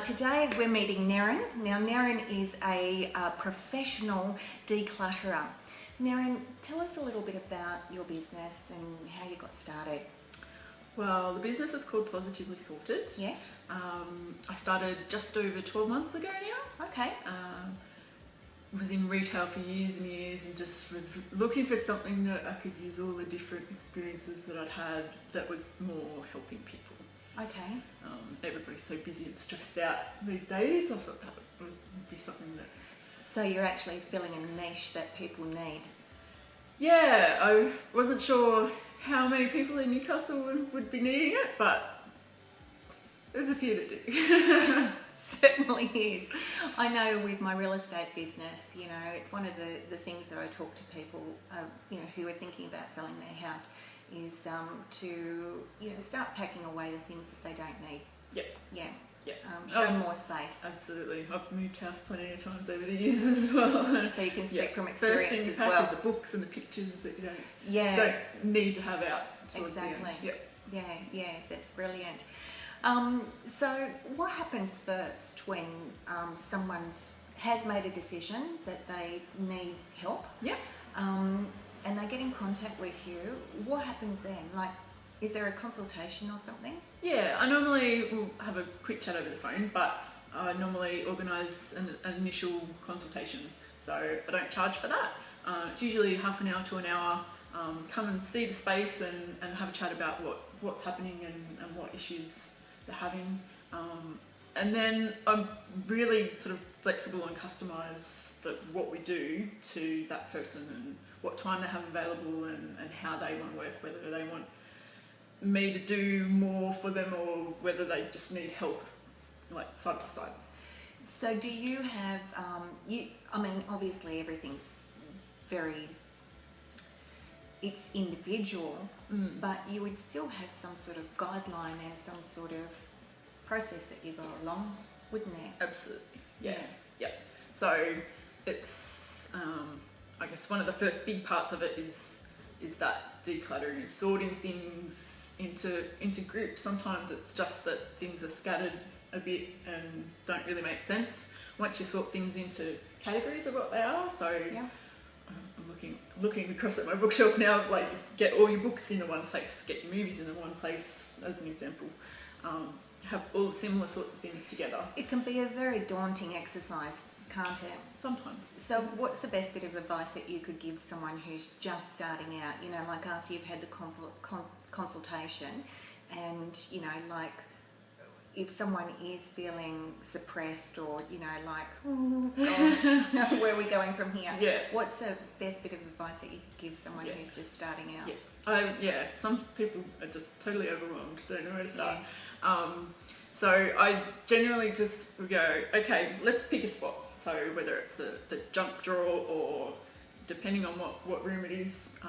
Today we're meeting Naren. Now Naren is a professional declutterer. Naren, tell us a little bit about your business and how you got started. Well, the business is called Positively Sorted. Yes. I started just over 12 months ago now. Okay. Was in retail for years and years and just was looking for something that I could use all the different experiences that I'd had that was more helping people. Okay. Everybody's so busy and stressed out these days. I thought that would be something that... So you're actually filling a niche that people need. Yeah, I wasn't sure how many people in Newcastle would be needing it, but there's a few that do. Certainly is. I know with my real estate business, you know, it's one of the things that I talk to people, who are thinking about selling their house is to, start packing away the things that they don't need. Yep. Yeah. Yeah. Show more space. Absolutely. I've moved house plenty of times over the years as well. So you can speak from experience First thing you as pack well. are the books and the pictures that you don't need to have out towards the end. Yep. Yeah, that's brilliant. So what happens first when someone has made a decision that they need help? Yeah. And they get in contact with you, what happens then? Like, is there a consultation or something? Yeah, I normally will have a quick chat over the phone, but I normally organise an initial consultation. So I don't charge for that. It's usually half an hour to an hour. Come and see the space and have a chat about what's happening and what issues they're having. And then I'm really sort of flexible and customise what we do to that person and what time they have available and how they want to work, whether they want me to do more for them or whether they just need help, like side by side. So do you have, obviously everything's it's individual, but you would still have some sort of guideline and some sort of process that you go along, wouldn't there? Absolutely. Yeah. Yes. Yeah. So it's, I guess one of the first big parts of it is that decluttering and sorting things into groups. Sometimes it's just that things are scattered a bit and don't really make sense. Once you sort things into categories of what they are, so yeah. I'm looking across at my bookshelf now, like get all your books into one place, get your movies into one place as an example. Have all similar sorts of things together. It can be a very daunting exercise, can't it? Sometimes. So what's the best bit of advice that you could give someone who's just starting out, like after you've had the consultation and, like if someone is feeling suppressed or, oh gosh, where are we going from here? Yeah. What's the best bit of advice that you could give someone who's just starting out? Yeah. Some people are just totally overwhelmed, don't know where to start. Yes. So I generally just go, okay, let's pick a spot. So whether it's the junk drawer or depending on what room it is,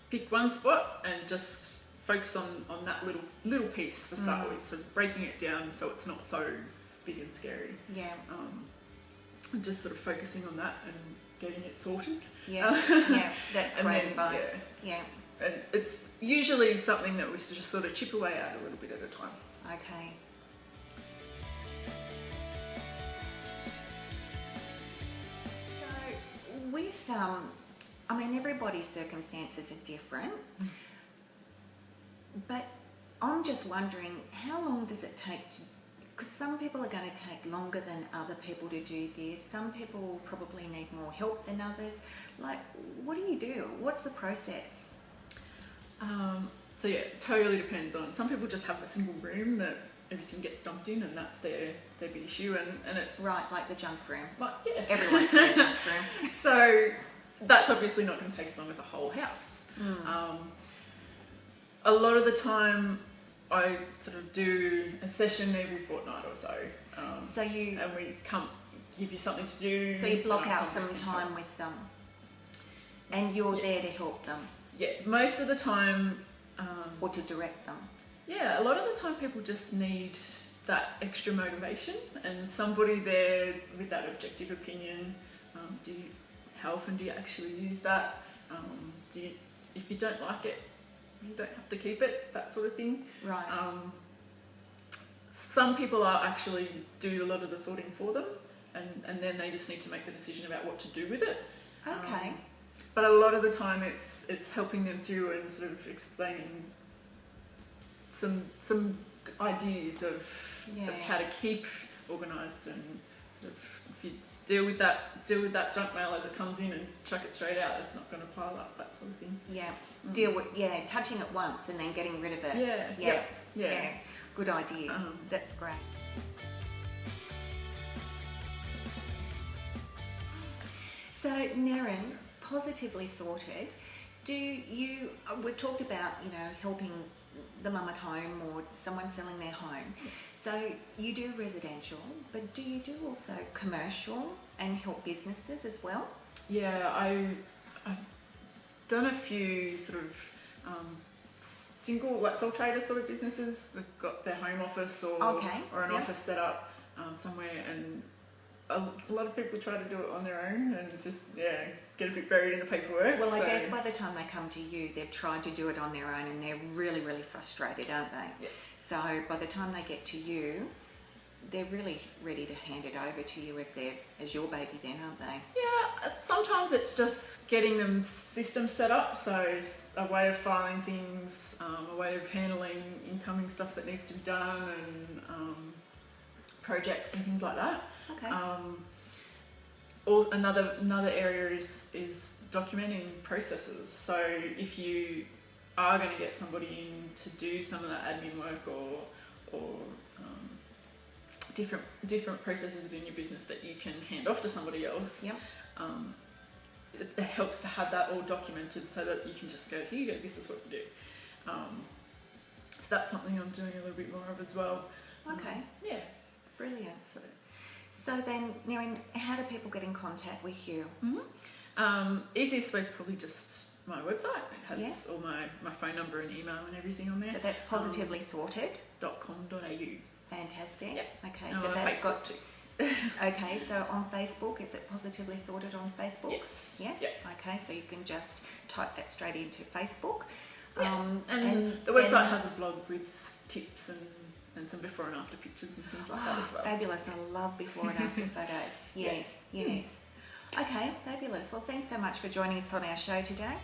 pick one spot and just focus on that little piece to start with. So breaking it down so it's not so big and scary. Yeah. And just sort of focusing on that and getting it sorted. Yeah, that's great advice. Yeah. And it's usually something that we just sort of chip away at a little bit at a time. Okay. So with, everybody's circumstances are different, but I'm just wondering, how long does it take because some people are going to take longer than other people to do this. Some people will probably need more help than others. Like, what do you do? What's the process? So yeah, it totally depends on. Some people just have a single room that everything gets dumped in, and that's their big issue, and it's right, like the junk room. Like, yeah, everyone's got a junk room. So that's obviously not going to take as long as a whole house. A lot of the time, I sort of do a session every fortnight or so. And we give you something to do. So you block out some time with them, and you're there to help them. Yeah, most of the time. Or to direct them. Yeah, a lot of the time people just need that extra motivation and somebody there with that objective opinion. How often do you actually use that? If you don't like it, you don't have to keep it, that sort of thing. Right. some people are actually do a lot of the sorting for them, and then they just need to make the decision about what to do with it. Okay. But a lot of the time it's helping them through and sort of explaining some ideas of how to keep organised, and sort of if you deal with that junk mail as it comes in and chuck it straight out, it's not going to pile up, that sort of thing. Yeah. Deal with touching it once and then getting rid of it. Yeah. Good idea. That's great. So, Naren, Positively Sorted, we've talked about, helping the mum at home or someone selling their home. So you do residential, but do you do also commercial and help businesses as well? Yeah, I've done a few sort of single, like sole trader sort of businesses that got their home office or an office set up somewhere, and a lot of people try to do it on their own and just get a bit buried in the paperwork. Well, I guess by the time they come to you, they've tried to do it on their own and they're really, really frustrated, aren't they? Yeah. So by the time they get to you, they're really ready to hand it over to you as your baby then, aren't they? Yeah, sometimes it's just getting them systems set up, so a way of filing things, a way of handling incoming stuff that needs to be done, and projects and things like that. Okay. Or another area is documenting processes. So if you are going to get somebody in to do some of that admin work or different processes in your business that you can hand off to somebody else, it helps to have that all documented so that you can just go, here you go, this is what you do. So that's something I'm doing a little bit more of as well. Okay. Yeah. Brilliant. So then, Naren, how do people get in contact with you? Easiest way is probably just my website. It has all my phone number and email and everything on there. So that's positivelysorted.com.au. Fantastic. Yeah. Okay. So that's Facebook too. Okay. So on Facebook, is it Positively Sorted on Facebook? Yes. Yes. Yeah. Okay. So you can just type that straight into Facebook. Yeah. And the website has a blog with tips and some before and after pictures and things like that as well. Fabulous. I love before and after photos. Yes. Okay, fabulous. Well, thanks so much for joining us on our show today.